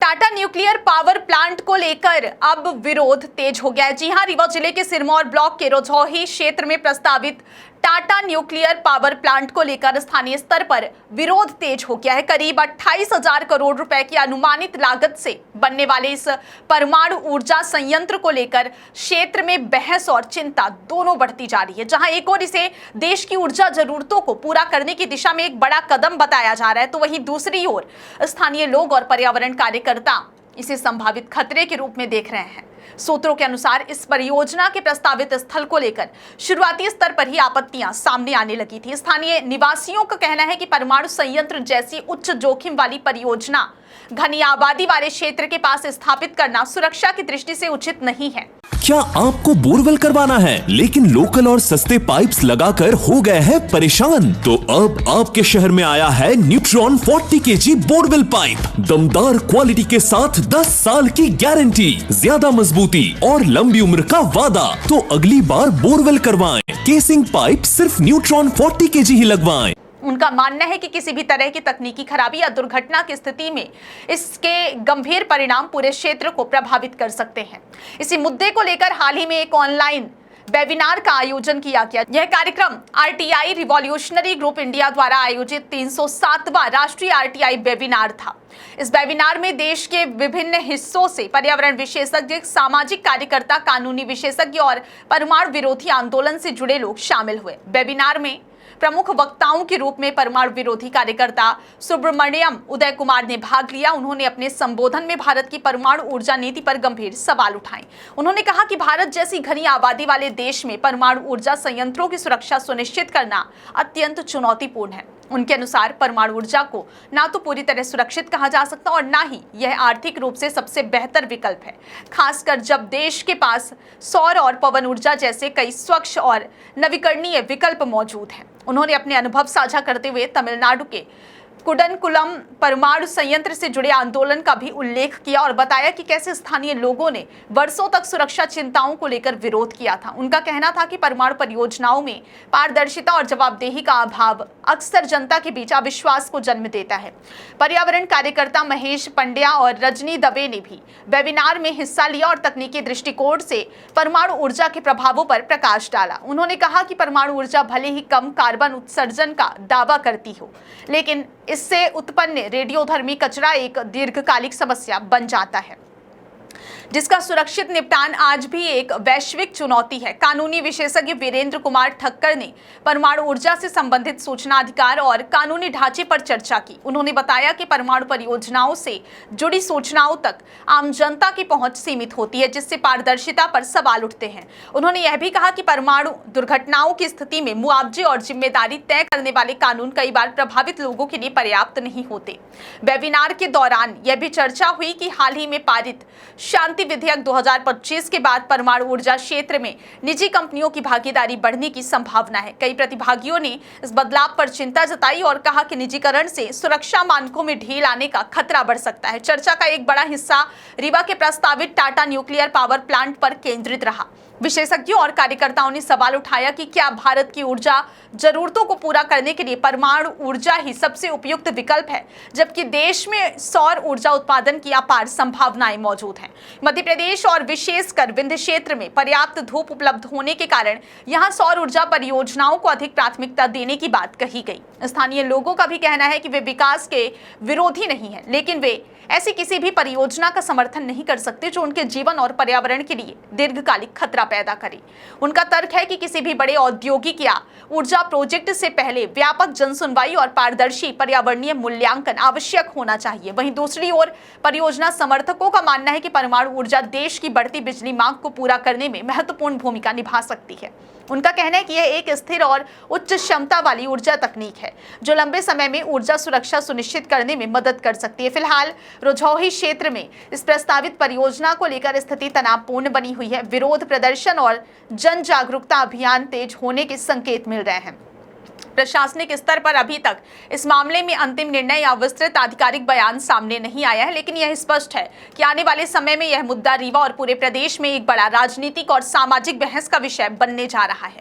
Tata nuclear power plant को लेकर अब विरोध तेज हो गया है। जी हां, रीवा जिले के सिरमौर ब्लॉक के रोजौही क्षेत्र में प्रस्तावित टाटा न्यूक्लियर पावर प्लांट को लेकर स्थानीय स्तर पर विरोध तेज हो गया है। करीब 28,000 करोड़ रुपए की अनुमानित लागत से बनने वाले इस परमाणु ऊर्जा संयंत्र को लेकर क्षेत्र में बहस और चिंता दोनों बढ़ती जा रही है। जहां एक ओर इसे देश की ऊर्जा जरूरतों को पूरा करने की दिशा में एक बड़ा कदम बताया जा रहा है, तो वहीं दूसरी ओर स्थानीय लोग और पर्यावरण कार्यकर्ता इसे संभावित खतरे के रूप में देख रहे हैं। सूत्रों के अनुसार इस परियोजना के प्रस्तावित स्थल को लेकर शुरुआती स्तर पर ही आपत्तियां सामने आने लगी थी। स्थानीय निवासियों का कहना है कि परमाणु संयंत्र जैसी उच्च जोखिम वाली परियोजना घनी आबादी वाले क्षेत्र के पास स्थापित करना सुरक्षा की दृष्टि से उचित नहीं है। क्या आपको बोरवेल करवाना है लेकिन लोकल और सस्ते पाइप्स लगाकर हो गए हैं परेशान? तो अब आपके शहर में आया है न्यूट्रॉन 40 kg बोरवेल पाइप। दमदार क्वालिटी के साथ 10 साल की गारंटी, ज्यादा मजबूती और लंबी उम्र का वादा। तो अगली बार बोरवेल करवाएं, केसिंग पाइप सिर्फ न्यूट्रॉन 40 kg ही लगवाएं। उनका मानना है कि किसी भी तरह की तकनीकी खराबी या दुर्घटना की स्थिति में इसके गंभीर परिणाम पूरे क्षेत्र को प्रभावित कर सकते हैं। इसी मुद्दे को लेकर हाल ही में एक ऑनलाइन वेबिनार का आयोजन किया गया। यह कार्यक्रम आरटीआई रिवॉल्यूशनरी ग्रुप इंडिया द्वारा आयोजित 307वां राष्ट्रीय आरटीआई वेबिनार था। इस वेबिनार में देश के विभिन्न हिस्सों से पर्यावरण विशेषज्ञ, सामाजिक कार्यकर्ता, कानूनी विशेषज्ञ और परमाणु विरोधी आंदोलन से जुड़े लोग शामिल हुए। वेबिनार में प्रमुख वक्ताओं के रूप में परमाणु विरोधी कार्यकर्ता सुब्रमण्यम उदय कुमार ने भाग लिया। उन्होंने अपने संबोधन में भारत की परमाणु ऊर्जा नीति पर गंभीर सवाल उठाए। उन्होंने कहा कि भारत जैसी घनी आबादी वाले देश में परमाणु ऊर्जा संयंत्रों की सुरक्षा सुनिश्चित करना अत्यंत चुनौतीपूर्ण है। उनके अनुसार परमाणु ऊर्जा को ना तो पूरी तरह सुरक्षित कहा जा सकता और ना ही यह आर्थिक रूप से सबसे बेहतर विकल्प है, खासकर जब देश के पास सौर और पवन ऊर्जा जैसे कई स्वच्छ और नवीकरणीय विकल्प मौजूद हैं। उन्होंने अपने अनुभव साझा करते हुए तमिलनाडु के कुडनकुलम परमाणु संयंत्र से जुड़े आंदोलन का भी उल्लेख किया और बताया कि कैसे स्थानीय लोगों ने वर्षों तक सुरक्षा चिंताओं को लेकर विरोध किया था। उनका कहना था कि परमाणु परियोजनाओं में पारदर्शिता और जवाबदेही का अभाव अक्सर जनता के बीच अविश्वास को जन्म देता है। पर्यावरण कार्यकर्ता महेश पंड्या और रजनी दवे ने भी वेबिनार में हिस्सा लिया और तकनीकी दृष्टिकोण से परमाणु ऊर्जा के प्रभावों पर प्रकाश डाला। उन्होंने कहा कि परमाणु ऊर्जा भले ही कम कार्बन उत्सर्जन का दावा करती हो, लेकिन इससे उत्पन्न रेडियोधर्मी कचरा एक दीर्घकालिक समस्या बन जाता है, जिसका सुरक्षित निपटान आज भी एक वैश्विक चुनौती है। कानूनी विशेषज्ञ वीरेंद्र कुमार ठक्कर ने परमाणु ऊर्जा से संबंधित सूचना अधिकार और कानूनी ढांचे पर चर्चा की। उन्होंने बताया कि परमाणु परियोजनाओं से जुड़ी सूचनाओं तक आम जनता की पहुंच सीमित होती है, जिससे पारदर्शिता पर सवाल उठते हैं। उन्होंने यह भी कहा कि परमाणु दुर्घटनाओं की स्थिति में मुआवजे और जिम्मेदारी तय करने वाले कानून कई बार प्रभावित लोगों के लिए पर्याप्त नहीं होते। वेबिनार के दौरान यह भी चर्चा हुई कि हाल ही में पारित शांति विधेयक 2025 के बाद परमाणु ऊर्जा क्षेत्र में निजी कंपनियों की भागीदारी बढ़ने की संभावना है। कई प्रतिभागियों ने इस बदलाव पर चिंता जताई और कहा कि निजीकरण से सुरक्षा मानकों में ढील आने का खतरा बढ़ सकता है। चर्चा का एक बड़ा हिस्सा रीवा के प्रस्तावित टाटा न्यूक्लियर पावर प्लांट पर केंद्रित रहा। विशेषज्ञों और कार्यकर्ताओं ने सवाल उठाया कि क्या भारत की ऊर्जा जरूरतों को पूरा करने के लिए परमाणु ऊर्जा ही सबसे उपयुक्त विकल्प है, जबकि देश में सौर ऊर्जा उत्पादन की अपार संभावनाएं मौजूद हैं। मध्य प्रदेश और विशेषकर विंध्य क्षेत्र में पर्याप्त धूप उपलब्ध होने के कारण यहां सौर ऊर्जा परियोजनाओं को अधिक प्राथमिकता देने की बात कही गई। स्थानीय लोगों का भी कहना है कि वे विकास के विरोधी नहीं है, लेकिन वे ऐसी किसी भी परियोजना का समर्थन नहीं कर सकते जो उनके जीवन और पर्यावरण के लिए दीर्घकालिक खतरा पैदा करे। उनका तर्क है कि किसी भी बड़े औद्योगिक या ऊर्जा प्रोजेक्ट से पहले व्यापक जनसुनवाई और पारदर्शी पर्यावरणीय मूल्यांकन आवश्यक होना चाहिए। वहीं दूसरी ओर परियोजना समर्थकों का मानना है कि परमाणु ऊर्जा देश की बढ़ती बिजली मांग को पूरा करने में महत्वपूर्ण भूमिका निभा सकती है। उनका कहना है कि यह एक स्थिर और उच्च क्षमता वाली ऊर्जा तकनीक है जो लंबे समय में ऊर्जा सुरक्षा सुनिश्चित करने में मदद कर सकती है। फिलहाल रोजौही क्षेत्र में इस प्रस्तावित परियोजना को लेकर स्थिति तनावपूर्ण बनी हुई है। विरोध प्रदर्शन और जन जागरूकता अभियान तेज होने के संकेत मिल रहे हैं। प्रशासनिक स्तर पर अभी तक इस मामले में अंतिम निर्णय या विस्तृत आधिकारिक बयान सामने नहीं आया है, लेकिन यह स्पष्ट है कि आने वाले समय में यह मुद्दा रीवा और पूरे प्रदेश में एक बड़ा राजनीतिक और सामाजिक बहस का विषय बनने जा रहा है।